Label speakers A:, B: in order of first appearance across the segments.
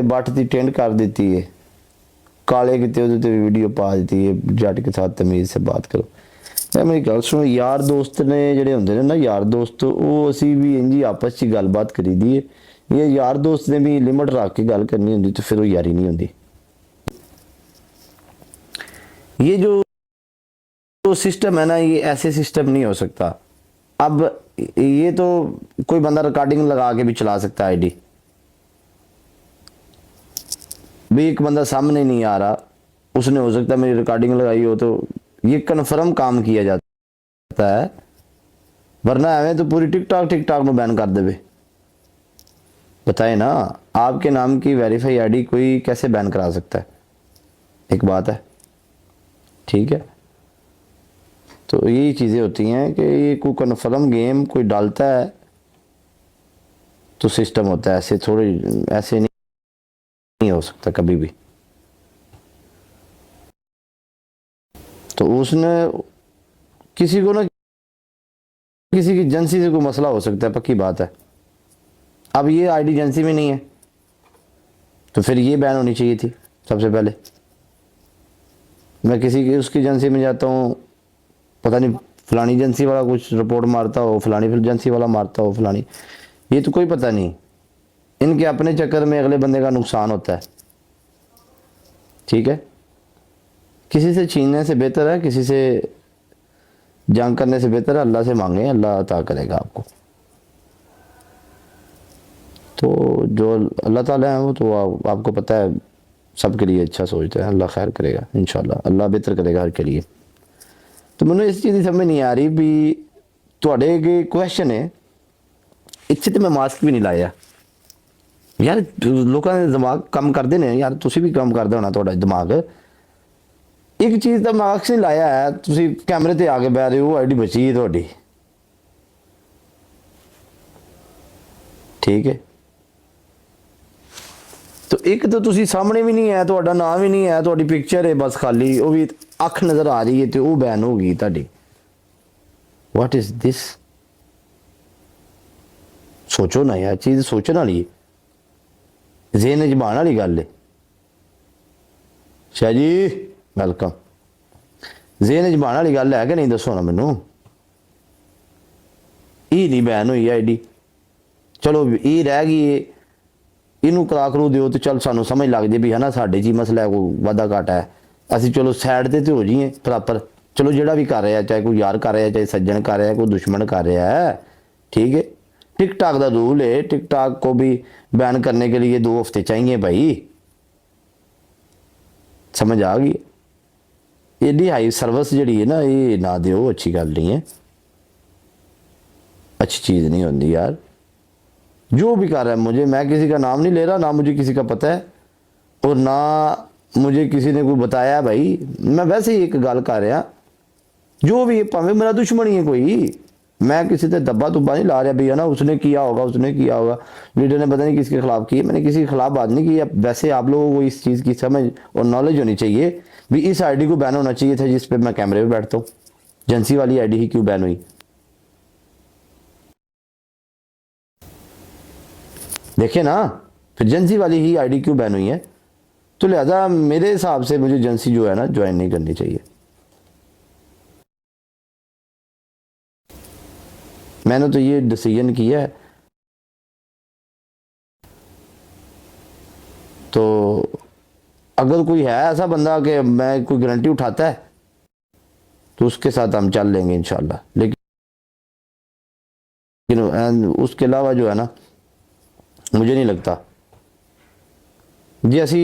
A: But की tend कर देती है, काले कितने वीडियो पा देती है, जट के साथ तमीज़ से बात करो। यार मेरी गल सुनो, यार दोस्त ने ਜਿਹੜੇ ਹੁੰਦੇ ਨੇ ਨਾ यार दोस्त, ਉਹ ਅਸੀਂ ਵੀ ਇੰਜੀ ਆਪਸ 'ਚ ਗੱਲਬਾत ਕਰੀ ਦੀ ਹੈ। ਇਹ यार दोस्त ने भी लिमिट रख के गल करनी होंगी तो फिर वो यारी नहीं होंगी। ये जो सिस्टम है ना, ये ऐसे सिस्टम नहीं हो सकता। अब ये तो कोई बंदा रिकॉर्डिंग लगा के भी चला सकता है आईडी, भी एक बंदा सामने नहीं आ रहा, उसने हो सकता है मेरी रिकॉर्डिंग लगाई हो, तो ये कन्फर्म काम किया जाता है। वरना एवं तो पूरी टिकटॉक में बैन कर दे। बताए ना, आपके नाम की वेरीफाई आईडी कोई कैसे बैन करा सकता है? एक बात है, ठीक है। तो यही चीज़ें होती हैं कि ये कोई कन्फर्म गेम कोई डालता है तो सिस्टम होता है, ऐसे थोड़ी ऐसे नहीं हो सकता कभी भी। तो उसने किसी को ना किसी की एजेंसी से कोई मसला हो सकता है, पक्की बात है। अब ये आईडी एजेंसी में नहीं है तो फिर ये बैन होनी चाहिए थी सबसे पहले। मैं किसी की उसकी एजेंसी में जाता हूँ, पता नहीं फलानी एजेंसी वाला कुछ रिपोर्ट मारता हो, फलानी एजेंसी वाला मारता हो फलानी, ये तो कोई पता नहीं। इनके अपने चक्कर में अगले बंदे का नुकसान होता है, ठीक है। किसी से छीनने से बेहतर है, किसी से जंग करने से बेहतर है अल्लाह से मांगे, अल्लाह अता करेगा आपको। तो जो अल्लाह ताला है वो तो आपको पता है सबके लिए अच्छा सोचते हैं, अल्लाह खैर करेगा इंशाल्लाह, अल्लाह बेहतर करेगा हर के लिए। तो मैंने इस चीज़ की समझ नहीं आ रही भी थोड़े के क्वेश्चन है इतने तो मैं मास्क भी नहीं लाया यार। लोगों ने दिमाग कम कर देने यार, तुसी भी कम कर दे होना थोड़ा दिमाग। एक चीज़ का मास्क नहीं लाया है, तुसी कैमरे ते आके बह रहे हो, आईडी बची है थोड़ी, ठीक है। तो एक तो तुसी सामने भी नहीं है, थोड़ा नाम भी नहीं है, थोड़ी पिक्चर है बस खाली, वो भी अख नज़र आ रही है तो वो बैन होगी ताड़ी। What is this? सोचो ना यार, चीज़ सोचने वाली है, ज़हन च बाण वाली गल है। शाह जी वेलकम। ज़हन च बाण वाली गल है कि नहीं, दसो ना मैनू। ये नहीं बैन हुई आईडी, चलो ये रह गई, इनू करा करू दिओ तो चल सानू समझ लग जाए भी है ना साढ़े जी मसला है, कोई वादा घाटा है, असी चलो साइड ते हो जाइए प्रॉपर। चलो जेड़ा भी कर रहा है, चाहे कोई यार कर रहा है, चाहे सज्जन कर रहा है, कोई दुश्मन कर रहा है, ठीक है। टिकटॉक का रूल है, टिकटॉक को भी बैन करने के लिए 2 हफ्ते चाहिए भाई, समझ आ गई। एडी हाई सर्विस जी है ना, ये ना दो, अच्छी गल नहीं है, अच्छी चीज़ नहीं होती यार। जो भी कर रहा है, मुझे, मैं किसी का नाम नहीं ले रहा, ना मुझे किसी का पता है और ना मुझे किसी ने कोई बताया भाई। मैं वैसे ही एक गल कर रहा, जो भी भावें मेरा दुश्मन ही है कोई, मैं किसी से दब्बा दुब्बा नहीं ला रहा भी है ना, उसने किया होगा, उसने किया होगा, लीडर ने पता नहीं किसके खिलाफ की, मैंने किसी के खिलाफ बात नहीं की। वैसे आप लोगों को इस चीज़ की समझ और नॉलेज होनी चाहिए भी इस आईडी को बैन होना चाहिए था जिस पे मैं कैमरे पे बैठता हूँ। एजेंसी वाली आईडी ही क्यों बैन हुई? देखे ना, फिर एजेंसी वाली ही आईडी क्यों बैन हुई है? तो लिहाजा मेरे हिसाब से मुझे एजेंसी जो है ना ज्वाइन नहीं करनी चाहिए। मैंने तो ये डिसीजन किया है। तो अगर कोई है ऐसा बंदा कि मैं कोई गारंटी उठाता है तो उसके साथ हम चल लेंगे इंशाल्लाह, लेकिन उसके अलावा जो है ना मुझे नहीं लगता। जे असी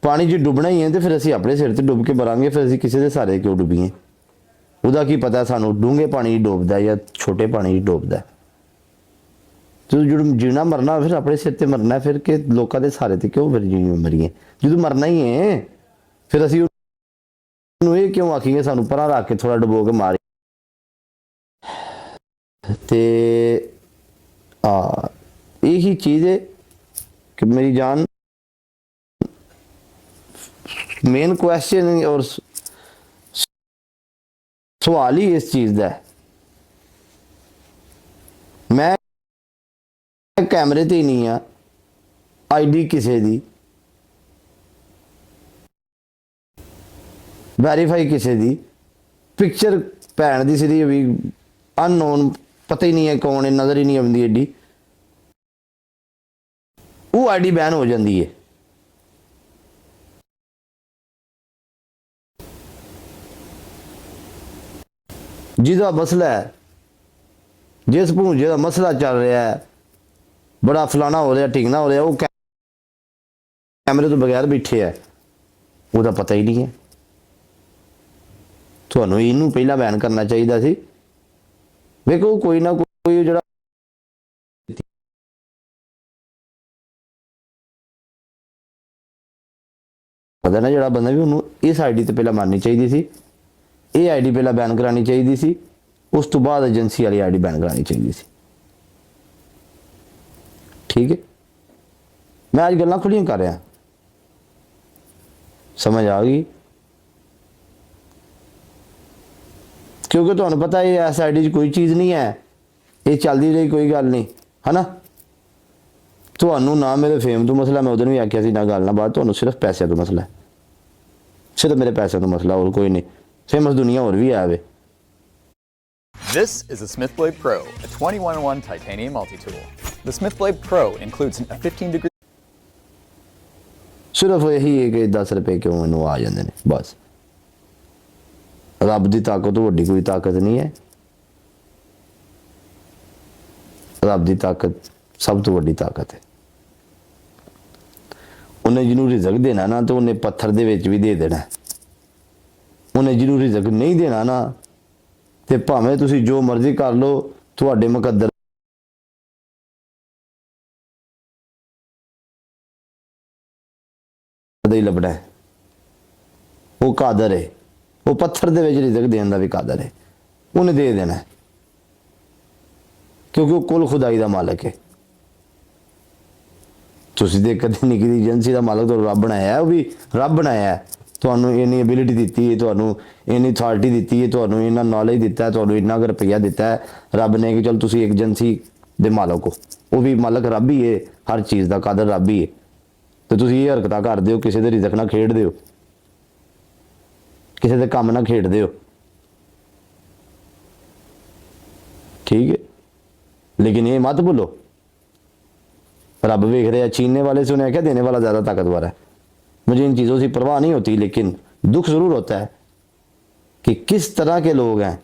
A: पानी च डुबना ही है तो फिर असी अपने सिर से डुब के मरांगे, फिर असी किसी के सहारे क्यों डुबीए? ਉਹਦਾ ਕੀ ਪਤਾ ਸਾਨੂੰ ਡੂੰਘੇ ਪਾਣੀ ਡੋਬਦਾ ਜਾਂ ਛੋਟੇ ਪਾਣੀ ਡੋਬਦਾ। ਜਦੋਂ ਜੀਣਾ ਮਰਨਾ ਫਿਰ ਆਪਣੇ ਸਿਰ ਤੇ ਮਰਨਾ, ਫਿਰ ਕਿ ਲੋਕਾਂ ਦੇ ਸਹਾਰੇ ਤੇ ਕਿਉਂ ਫਿਰ ਜੀਣੀ ਮਰੀਏ? ਜਦੋਂ ਮਰਨਾ ਹੀ ਹੈ ਫਿਰ ਅਸੀਂ ਉਹਨੂੰ ਇਹ ਕਿਉਂ ਆਖੀਏ ਸਾਨੂੰ ਪਰਾਂ ਰੱਖ ਕੇ ਥੋੜਾ ਡੁਬੋ ਕੇ ਮਾਰੇ? ਤੇ यही चीज़ है कि मेरी जान, मेन क्वेश्चन और सवाल ही इस चीज़ का है। मैं कैमरे ते ही नहीं हाँ, ਆਈਡੀ ਕਿਸੇ ਦੀ, ਵੈਰੀਫਾਈ ਕਿਸੇ ਦੀ, ਪਿਕਚਰ ਭੈਣ ਦੀ ਸੀ ਵੀ ਅਨਨੋਨ, ਪਤਾ ਹੀ ਨਹੀਂ ਹੈ ਕੌਣ ਹੈ, ਨਜ਼ਰ ਹੀ ਨਹੀਂ ਆਉਂਦੀ ਐਡੀ, ਉਹ ਆਈਡੀ ਬੈਨ ਹੋ ਜਾਂਦੀ ਹੈ। ਜਿਹਦਾ ਮਸਲਾ ਹੈ, ਜਿਸ ਭੂੰਜੇ ਦਾ ਮਸਲਾ ਚੱਲ ਰਿਹਾ ਹੈ, ਬੜਾ ਫਲਾਣਾ ਹੋ ਰਿਹਾ, ਢਿੰਗਣਾ ਹੋ ਰਿਹਾ, ਉਹ ਕੈਮਰੇ ਤੋਂ ਬਗੈਰ ਬੈਠੇ ਹੈ, ਉਹਦਾ ਪਤਾ ਹੀ ਨਹੀਂ ਹੈ। ਤੁਹਾਨੂੰ ਇਹਨੂੰ ਪਹਿਲਾਂ ਬੈਨ ਕਰਨਾ ਚਾਹੀਦਾ ਸੀ। ਵੇਖੋ ਕੋਈ ਨਾ ਕੋਈ ਜਿਹੜਾ ਪਤਾ ਨਾ ਜਿਹੜਾ ਬੰਦਾ ਵੀ, ਉਹਨੂੰ ਇਸ ਆਈਡੀ ਤੇ ਪਹਿਲਾਂ ਮਾਰਨੀ ਚਾਹੀਦੀ ਸੀ, ਇਹ ਆਈਡੀ ਪਹਿਲਾਂ ਬੈਨ ਕਰਾਉਣੀ ਚਾਹੀਦੀ ਸੀ, ਉਸ ਤੋਂ ਬਾਅਦ ਏਜੰਸੀ ਵਾਲੀ ਆਈਡੀ ਬੈਨ ਕਰਾਉਣੀ ਚਾਹੀਦੀ ਸੀ। ਠੀਕ ਹੈ, ਮੈਂ ਅੱਜ ਗੱਲਾਂ ਖੁੱਲੀਆਂ ਕਰ ਰਿਹਾ, ਸਮਝ ਆ ਗਈ? ਕਿਉਂਕਿ ਤੁਹਾਨੂੰ ਪਤਾ ਇਹ ਐਸ ਆਈਡੀ 'ਚ ਕੋਈ ਚੀਜ਼ ਨਹੀਂ ਹੈ, ਇਹ ਚੱਲਦੀ ਰਹੀ ਕੋਈ ਗੱਲ ਨਹੀਂ, ਹੈ ਨਾ। ਤੁਹਾਨੂੰ ਨਾ ਮੇਰੇ ਫੇਮ ਤੋਂ ਮਸਲਾ, ਮੈਂ ਉਦੋਂ ਵੀ ਆਖਿਆ ਸੀ ਨਾ ਗੱਲ ਨਾ ਬਾਤ, ਤੁਹਾਨੂੰ ਸਿਰਫ ਪੈਸੇ ਤੋਂ ਮਸਲਾ ਹੈ, ਸਿਰਫ ਮੇਰੇ ਪੈਸੇ ਤੋਂ ਮਸਲਾ, ਹੋਰ ਕੋਈ ਨਹੀਂ। ਫੇਮਸ ਦੁਨੀਆ ਹੋਰ ਵੀ ਆਵੇ।
B: This is the Smith Blade Pro, a 21-in-1 titanium multi-tool. The Smith Blade Pro includes a 15-degree...
A: ਸਿਰਫ ਇਹੀ ਹੈ ਕਿ 10 ਰੁਪਏ ਕਿਉਂ ਮੈਨੂੰ ਆ ਜਾਂਦੇ ਨੇ, ਬਸ। ਰੱਬ ਦੀ ਤਾਕਤ ਤੋਂ ਵੱਡੀ ਕੋਈ ਤਾਕਤ ਨਹੀਂ ਹੈ। ਰੱਬ ਦੀ ਤਾਕਤ ਸਭ ਤੋਂ ਵੱਡੀ ਤਾਕਤ ਹੈ। ਉਹਨੇ ਜਿਹਨੂੰ ਰਿਜ਼ਕ ਦੇਣਾ ਨਾ, ਤਾਂ ਉਹਨੇ ਪੱਥਰ ਦੇ ਵਿੱਚ ਵੀ ਦੇ ਦੇਣਾ। ਉਹਨੇ ਜਿਹਨੂੰ ਰਿਜ਼ਕ ਨਹੀਂ ਦੇਣਾ ਨਾ, ਤੇ ਭਾਵੇਂ ਤੁਸੀਂ ਜੋ ਮਰਜ਼ੀ ਕਰ ਲਓ, ਤੁਹਾਡੇ ਮੁਕੱਦਰ ਦਾ ਹੀ ਲੱਭਣਾ ਹੈ। ਉਹ ਕਾਦਰ ਹੈ, ਉਹ ਪੱਥਰ ਦੇ ਵਿੱਚ ਰਿਜ਼ਕ ਦੇਣ ਦਾ ਵੀ ਕਾਦਰ ਹੈ, ਉਹਨੇ ਦੇ ਦੇਣਾ, ਕਿਉਂਕਿ ਉਹ ਕੁੱਲ ਖੁਦਾਈ ਦਾ ਮਾਲਕ ਹੈ। ਤੁਸੀਂ ਤੇ ਕਦੇ ਨਹੀਂ ਕੀਤੀ ਏਜੰਸੀ ਦਾ ਮਾਲਕ ਤੁਹਾਨੂੰ ਰੱਬ ਬਣਾਇਆ, ਉਹ ਵੀ ਰੱਬ ਬਣਾਇਆ, ਤੁਹਾਨੂੰ ਇੰਨੀ ਐਬਿਲਿਟੀ ਦਿੱਤੀ ਹੈ, ਤੁਹਾਨੂੰ ਇੰਨੀ ਅਥਾਰਟੀ ਦਿੱਤੀ ਹੈ, ਤੁਹਾਨੂੰ ਇੰਨਾ ਨੌਲੇਜ ਦਿੱਤਾ ਹੈ, ਤੁਹਾਨੂੰ ਇੰਨਾ ਕੁ ਰੁਪਈਆ ਦਿੱਤਾ ਹੈ ਰੱਬ ਨੇ ਕਿ ਚਲ ਤੁਸੀਂ ਇੱਕ ਏਜੰਸੀ ਦੇ ਮਾਲਕ ਹੋ। ਉਹ ਵੀ ਮਾਲਕ ਰੱਬ ਹੀ ਹੈ, ਹਰ ਚੀਜ਼ ਦਾ ਕਾਦਰ ਰੱਬ ਹੀ ਹੈ, ਤੇ ਤੁਸੀਂ ਇਹ ਹਰਕਤਾਂ ਕਰਦੇ ਹੋ, ਕਿਸੇ ਦੇ ਰਿਜ਼ਕ ਨਾਲ ਖੇਡਦੇ ਹੋ, ਕਿਸੇ ਦੇ ਕੰਮ ਨਾਲ ਖੇਡਦੇ ਹੋ। ठीक है, लेकिन ये मत भूलो रब वेख रहा है, छीनने वाले से उन्हें क्या देने वाला ज़्यादा ताकतवर है। मुझे इन चीज़ों से परवाह नहीं होती, लेकिन दुख ज़रूर होता है कि किस तरह के लोग हैं,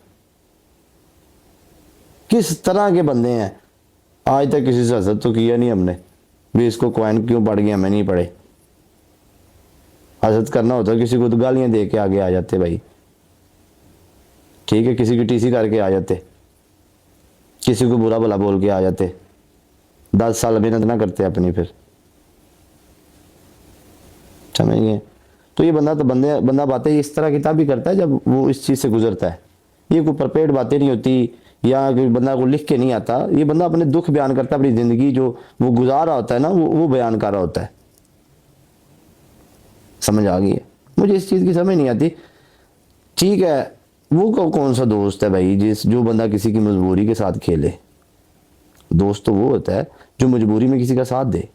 A: किस तरह के बंदे हैं। आज तक किसी से हसद तो किया नहीं हमने भी इसको कॉइन क्यों पड़ गया, मैं नहीं पढ़े। हसद करना होता किसी को तो गालियाँ दे के आगे आ जाते भाई, ठीक है, किसी की टीसी करके आ जाते, किसी को बुरा भला बोल के आ जाते, 10 साल मेहनत ना करते अपनी, फिर समझ गए। तो ये बंदा बातें इस तरह की तभी करता है जब वो इस चीज़ से गुजरता है। ये कोई परपेट बातें नहीं होती, या कोई बंदा को लिख के नहीं आता। ये बंदा अपने दुख बयान करता है, अपनी ज़िंदगी जो वो गुजार रहा होता है ना, वो बयान कर रहा होता है। समझ आ गई है? मुझे इस चीज़ की समझ नहीं आती। ठीक है, वो कौन सा दोस्त है भाई जो बंदा किसी की मजबूरी के साथ खेले। दोस्त तो वो होता है जो मजबूरी में किसी का साथ दे,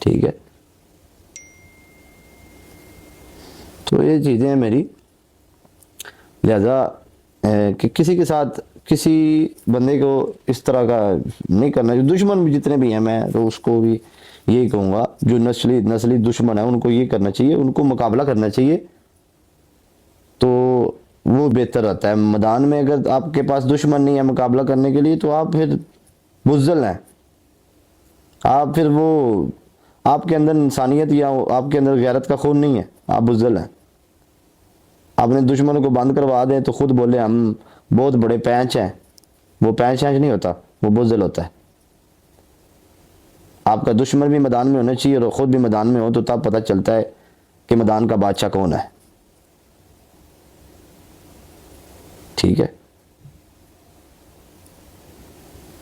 A: ठीक है। तो ये चीज़ें हैं मेरी, लिहाजा कि किसी के साथ किसी बंदे को इस तरह का नहीं करना। जो दुश्मन भी जितने भी हैं, मैं तो उसको भी यही कहूँगा, जो नस्ली दुश्मन है उनको ये करना चाहिए, उनको मुकाबला करना चाहिए, तो वो बेहतर रहता है। मैदान में अगर आपके पास दुश्मन नहीं है मुकाबला करने के लिए, तो आप फिर बुज़दिल हैं, आप फिर वो आपके अंदर इंसानियत या आपके अंदर गैरत का खून नहीं है, आप बुज़दिल हैं। अपने दुश्मन को बंद करवा दें तो खुद बोले हम बहुत बड़े पैंच हैं, वो पैंच नहीं होता, वो बुज़दिल होता है। आपका दुश्मन भी मैदान में होना चाहिए और ख़ुद भी मैदान में हो, तो तब पता चलता है कि मैदान का बादशाह कौन है, ठीक है।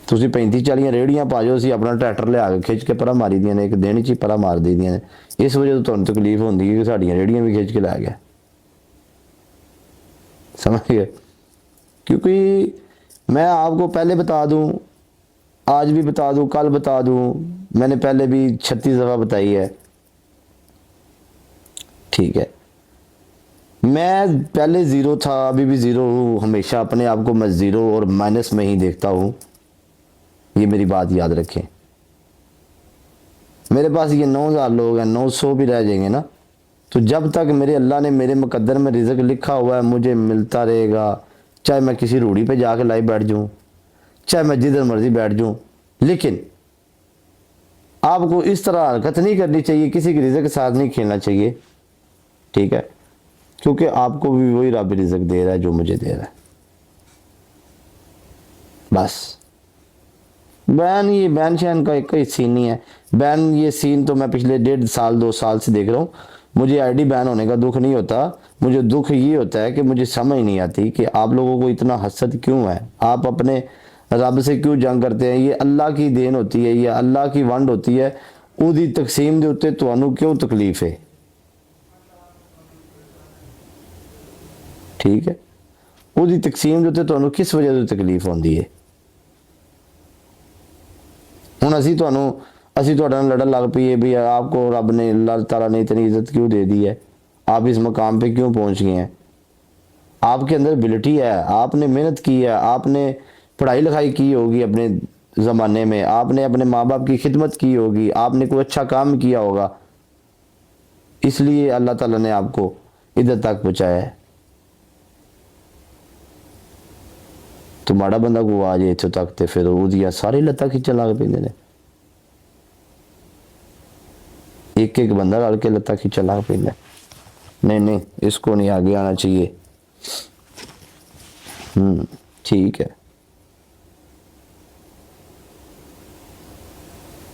A: ਤੁਸੀਂ 35-40 ਰੇੜੀਆਂ ਪਾ ਜਾਓ, ਅਸੀਂ ਆਪਣਾ ਟਰੈਕਟਰ ਲਿਆ ਕੇ ਖਿੱਚ ਕੇ ਪਰਾਂ ਮਾਰੀ ਦੀਆਂ ਨੇ, ਇੱਕ ਦਿਨ 'ਚ ਹੀ ਪਰਾਂ ਮਾਰ ਦਈਦੀਆਂ ਨੇ। ਇਸ ਵਜ੍ਹਾ ਤੋਂ ਤੁਹਾਨੂੰ ਤਕਲੀਫ ਹੁੰਦੀ ਹੈ ਕਿ ਸਾਡੀਆਂ ਰੇੜੀਆਂ ਵੀ ਖਿੱਚ ਕੇ ਲੈ ਗਿਆ, समझ गए। क्योंकि मैं आपको पहले बता दूं آج بھی بتا دوں، کل بتا دوں، میں نے پہلے بھی 36 دفعہ بتائی ہے، ٹھیک ہے؟ میں پہلے زیرو تھا، ابھی بھی زیرو ہوں، ہمیشہ اپنے آپ کو میں زیرو اور مائنس میں ہی دیکھتا ہوں، یہ میری بات یاد رکھیں۔ میرے پاس یہ 9000 لوگ ہیں، 900 بھی رہ جائیں گے نا، تو جب تک میرے اللہ نے میرے مقدر میں رزق لکھا ہوا ہے مجھے ملتا رہے گا، چاہے میں کسی روڑی پہ جا کے لائی بیٹھ جاؤں، چاہے میں جدھر مرضی بیٹھ جاؤں، لیکن آپ کو اس طرح حرکت نہیں کرنی چاہیے، کسی کے رزق کے ساتھ نہیں کھیلنا چاہیے، ٹھیک ہے؟ کیونکہ آپ کو بھی وہی رب رزق دے رہا ہے جو مجھے دے رہا ہے، بس۔ یہ بین شین کا کوئی سین نہیں ہے، بین یہ سین تو میں پچھلے 1.5 2 سال سے دیکھ رہا ہوں، مجھے آئی ڈی بین ہونے کا دکھ نہیں ہوتا، مجھے دکھ یہ ہوتا ہے کہ مجھے سمجھ نہیں آتی کہ آپ لوگوں کو اتنا حسد کیوں ہے، آپ اپنے رب سے کیوں جنگ کرتے ہیں؟ یہ اللہ کی دین ہوتی ہے، یہ اللہ کی ونڈ ہوتی ہے، اودی تقسیم دے اتے تانوں کیوں تکلیف ہے؟ ٹھیک ہے؟ اودی تقسیم دے اتے تانوں کس وجہ سے تکلیف ہوندی ہے؟ ہن اسی تہاڈے نال لڑن لگ پئیے بھی آپ کو رب نے، اللہ تعالیٰ نے اتنی عزت کیوں دے دی ہے، آپ اس مقام پہ کیوں پہنچ گئے ہیں؟ آپ کے اندر ابلٹی ہے، آپ نے محنت کی ہے، آپ نے پڑھائی لکھائی کی ہوگی اپنے زمانے میں، آپ نے اپنے ماں باپ کی خدمت کی ہوگی، آپ نے کوئی اچھا کام کیا ہوگا، اس لیے اللہ تعالیٰ نے آپ کو ادھر تک پہنچایا ہے۔ تو ماڑا بندہ کو آ جائے اتنے تک تو پھر وہ ساری لتاں کھچن لگ پہ، ایک ایک بندہ رل کے لتاں کھچن لگ پہ، نہیں اس کو نہیں آگے آنا چاہیے، ٹھیک ہے؟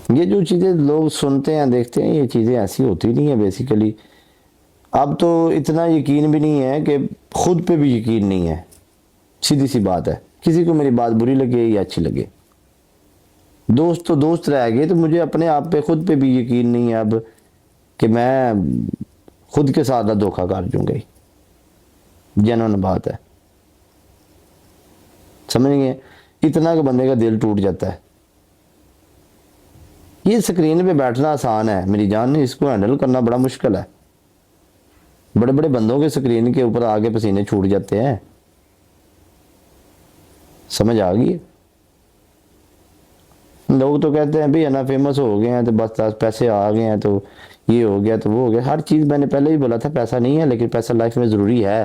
A: یہ جو چیزیں لوگ سنتے ہیں دیکھتے ہیں یہ چیزیں ایسی ہوتی نہیں ہیں بیسیکلی۔ اب تو اتنا یقین بھی نہیں ہے کہ خود پہ بھی یقین نہیں ہے، سیدھی سی بات ہے، کسی کو میری بات بری لگے یا اچھی لگے، دوست تو دوست رہ گئے، تو مجھے اپنے آپ پہ خود پہ بھی یقین نہیں ہے اب کہ میں خود کے ساتھ دھوکہ کر جوں گا، جنون بات ہے، سمجھ گئے؟ اتنا کہ بندے کا دل ٹوٹ جاتا ہے۔ یہ سکرین پہ بیٹھنا آسان ہے میری جان، اس کو ہینڈل کرنا بڑا مشکل ہے، بڑے بڑے بندوں کے سکرین کے اوپر آگے پسینے چھوٹ جاتے ہیں، سمجھ آ گئی؟ لوگ تو کہتے ہیں بھی ہے نا فیمس ہو گئے ہیں تو بس پیسے آ گئے ہیں تو یہ ہو گیا تو وہ ہو گیا، ہر چیز میں نے پہلے ہی بولا تھا پیسہ نہیں ہے، لیکن پیسہ لائف میں ضروری ہے،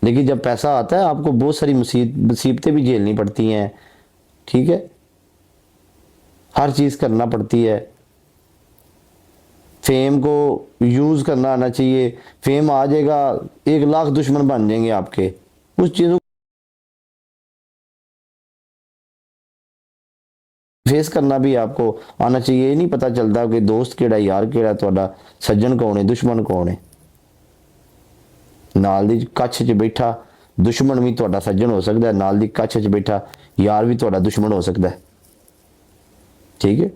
A: لیکن جب پیسہ آتا ہے آپ کو بہت ساری مصیبتیں بھی جھیلنی پڑتی ہیں، ٹھیک ہے؟ ہر چیز کرنا پڑتی ہے، فیم کو یوز کرنا آنا چاہیے، فیم آ جائے گا 1,00,000 دشمن بن جائیں گے آپ کے، اس چیزوں فیس کرنا بھی آپ کو آنا چاہیے، یہ نہیں پتہ چلتا کہ دوست کیڑا یار کیڑا، تہاڈا سجن کون ہے دشمن کون ہے، نال دی کچھ چ بیٹھا دشمن بھی تہاڈا سجن ہو سکتا ہے، نال دی کچھ چ بیٹھا یار بھی تہاڈا دشمن ہو سکتا ہے، ٹھیک ہے؟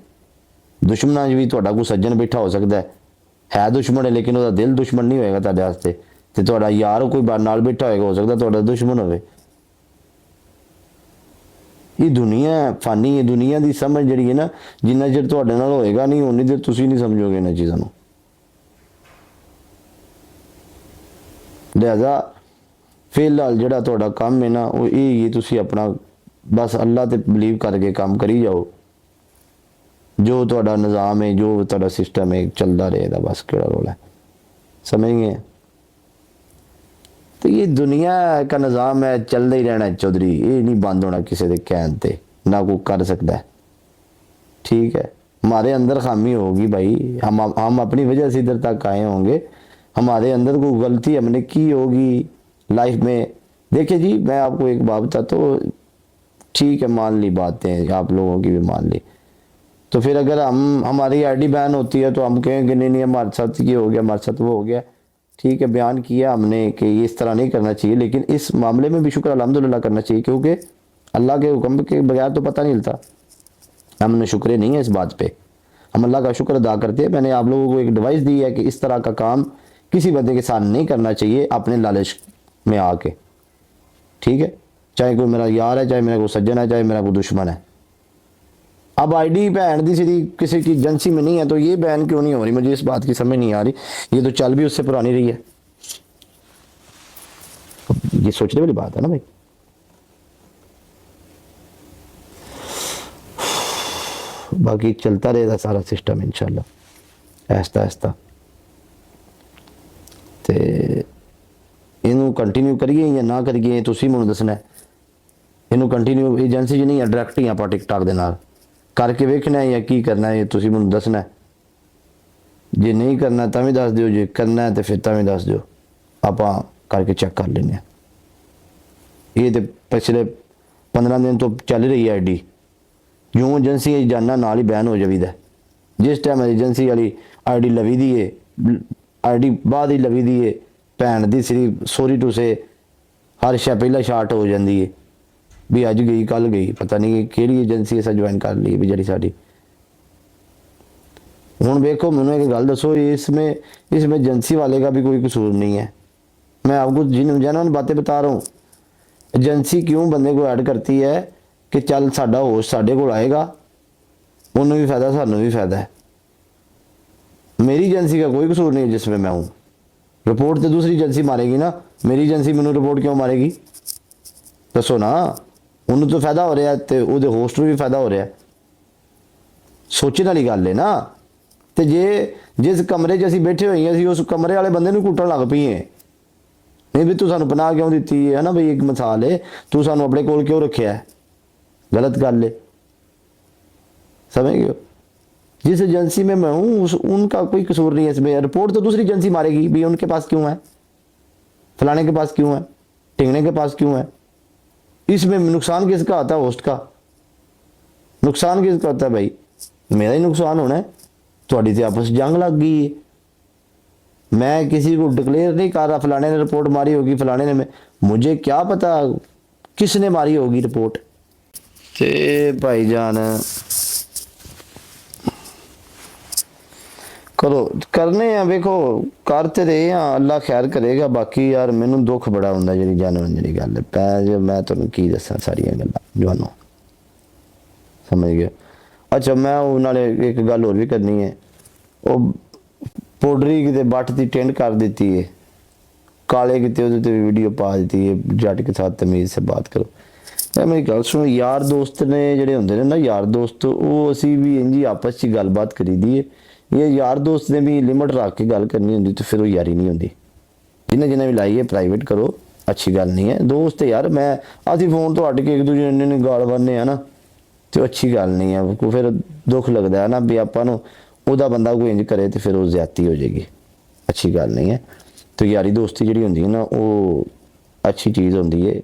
A: دشمناں بھی تہاڈا کوئی سجن بیٹھا ہو سکتا ہے دشمن ہے لیکن وہ دل دشمن نہیں ہوئے گا تہاڈے واسطے، تے تہاڈا یار کوئی نال بیٹھا ہوئے گا ہو سکتا تہاڈا دشمن ہوئے۔ یہ دنیا فانی ہے، دنیا دی سمجھ جڑی ہے نا، جنہ چر تہاڈے نال ہوئے گا نہیں اونی دیر تسی نہیں سمجھو گے انہاں چیزاں نوں، لہذا فی الحال جڑا تہاڈا کام ہے نا وہ یہ تسی اپنا بس اللہ تے بلیو کر کے کام کری جاؤ، جو تہاڈا نظام ہے جو تہاڈا سسٹم ہے چلدا رہے گا، بس کیڑا رولا ہے، سمجھ گئے؟ تو یہ دنیا کا نظام ہے چلتا ہی رہنا چودھری، یہ نہیں بند ہونا کسی کے کہن تے، نہ کوئی کر سکتا ہے، ٹھیک ہے؟ ہمارے اندر خامی ہوگی بھائی، ہم اپنی وجہ سے ادھر تک آئے ہوں گے، ہمارے اندر کوئی غلطی ہم نے کی ہوگی لائف میں، دیکھیں جی میں آپ کو ایک بات بتاتا ہوں، ٹھیک ہے مان لی باتیں آپ لوگوں کی بھی مان لی، تو پھر اگر ہماری آئی ڈی بین ہوتی ہے تو ہم کہیں کہ نہیں ہمارے ساتھ یہ ہو گیا، ہمارے ساتھ وہ ہو گیا، ٹھیک ہے بیان کیا ہم نے کہ یہ اس طرح نہیں کرنا چاہیے، لیکن اس معاملے میں بھی شکر الحمدللہ کرنا چاہیے، کیونکہ اللہ کے حکم کے بغیر تو پتہ نہیں چلتا، ہم نے شکر نہیں ہے اس بات پہ، ہم اللہ کا شکر ادا کرتے ہیں۔ میں نے آپ لوگوں کو ایک ایڈوائس دی ہے کہ اس طرح کا کام کسی بندے کے ساتھ نہیں کرنا چاہیے اپنے لالچ میں آ کے، ٹھیک ہے؟ چاہے کوئی میرا یار ہے، چاہے میرا کوئی سجن ہے، چاہے میرا کوئی دشمن ہے، अब आईडी भैन दी सीधी किसी की एजेंसी में नहीं है तो ये बैन क्यों नहीं हो रही, मुझे इस बात की समझ नहीं आ रही। ये तो चल भी उससे पुरानी रही है। ये सोचने वाली बात है ना भाई। बाकी चलता रहेगा सारा सिस्टम इंशाल्लाह ऐसा ऐसा। ते इनू कंटिन्यू करिए या ना करिए तुसीं मैनूं दसना है। इनू कंटिन्यू एजेंसी च नहीं है, डायरैक्ट ही आपां टिकटॉक दे नाल करके वेखना है या की करना है, तुसीं मैनूं दसना है। जे नहीं करना तां भी दस दिओ, जे करना है तो फिर तां भी दस दिओ, आपां करके चेक कर लेंगे। ये तो पिछले 15 दिन तो चल रही है आईडी, जो एजेंसी जाना नाल ही बैन हो जावीदा। जिस टाइम एजेंसी वाली आईडी लवी दी है, आईडी बाद ही लवी दी है, भैन दी सिर्फ सॉरी टू से हर शा पहला शार्ट हो जाती है भी अज गई कल गई, पता नहीं किहड़ी एजेंसी ऐसा ज्वाइन कर ली भी जी साड़ी। हुण देखो मैंने एक गल दसो, इसमें एजेंसी वाले का भी कोई कसूर नहीं है। मैं आपको जिन बातें बता रहा हूँ, एजेंसी क्यों बंदे को ऐड करती है कि चल साडा होस्ट साडे कोल आएगा, उन्हें भी फायदा सानू भी फायदा है। मेरी एजेंसी का कोई कसूर नहीं है जिसमें मैं हूँ। रिपोर्ट तो दूसरी एजेंसी मारेगी ना, मेरी एजेंसी मैनू रिपोर्ट क्यों मारेगी दसो ना। उन्होंने तो फायदा हो रहा है तो वो होस्ट ਨੂੰ भी फायदा हो रहा है। सोचने वाली गल है ना। तो जे जिस कमरे 'ਚ ਅਸੀਂ बैठे हुए हैं उस कमरे वाले बंदे ਨੂੰ ਕੁੱਟਣ ਲੱਗ ਪਈ है, नहीं भी तू सानू पनाह क्यों दी है ना भाई, एक मिसाल है तू सानू अपने कोल क्यों रखा है, गलत गल है, समझ गए। जिस एजेंसी में मैं हूँ उनका कोई कसूर नहीं है इसमें। रिपोर्ट तो दूसरी एजेंसी मारेगी भी उनके पास क्यों है, फलाने के पास क्यों है, टिंगने के पास क्यों है। इसमें नुकसान किसका आता है, होस्ट का। नुकसान किसका होता है भाई, मेरा ही नुकसान होना है। थोड़ी तो आपस जंग लग गई है, मैं किसी को डिक्लेयर नहीं कर रहा फलाने ने रिपोर्ट मारी होगी फलाने ने, मुझे क्या पता किसने मारी होगी रिपोर्ट। ते भाईजान करो करने हैं, देखो करते रहे हैं, अल्लाह खैर करेगा। बाकी यार मैनू दुख बड़ा होंदा जी जानवन जी गल है, मैं तुहानू की दसां सारियां गल्लां जवानों, समझ गए। अच्छा मैं नाले एक गल होर भी करनी है, वो पाउडरी किते बट की टेंड कर देती है, काले किते उहदे ते वीडियो पा देती है, जट के साथ तमीज़ से बात करो। मैं मेरी गल सुनो, यार दोस्त ने जिहड़े हुंदे ने ना, यार दोस्त वो असी भी इंज ही आपस च गलबात करी दी है। ये यार दोस्त ने भी लिमिट रख के गल करनी होंदी तो फिर वो यारी नहीं होंदी। जिन्हें जिन्हें भी लाई है प्राइवेट करो, अच्छी गल नहीं है। दोस्त यार मैं असी फोन तो हट के एक दूजे ने गाल बनने है ना, तो अच्छी गल नहीं है। को फिर दुख लगता है ना भी आपां नूं ਉਹਦਾ ਬੰਦਾ ਕੋਈ इंज करे तो फिर वो ज्यादती हो जाएगी, अच्छी गल नहीं है। तो यारी दोस्ती जिहड़ी हुंदी है ना वो अच्छी चीज़ होंदी है।